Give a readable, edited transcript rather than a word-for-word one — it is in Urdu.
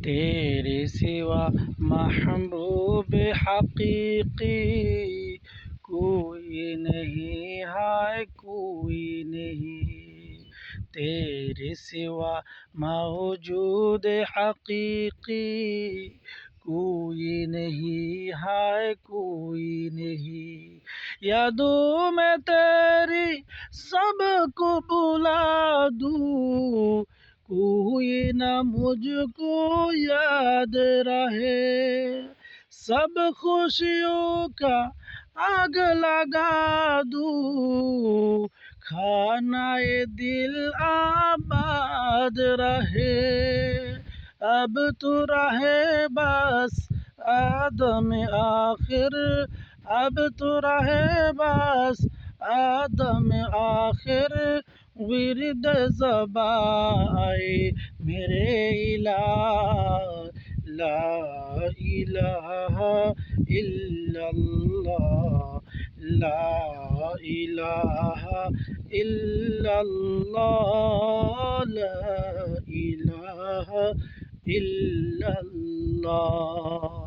تیرے سوا محبوب حقیقی کوئی نہیں، ہے کوئی نہیں، تیرے سوا موجود حقیقی کوئی نہیں، ہے کوئی نہیں، یادوں میں تیری سب کو بلا دوں، کوئی نہ مجھ کو یاد رہے، سب خوشیوں کا آگ لگا دوں، کھانا دل آباد رہے، اب تو رہے بس آدم آخر، اب تو رہے بس آدم آخر، ورد زباں آئے میرے الہ، لا الہ الا اللہ، لا الہ الا اللہ، لا الہ الا اللہ۔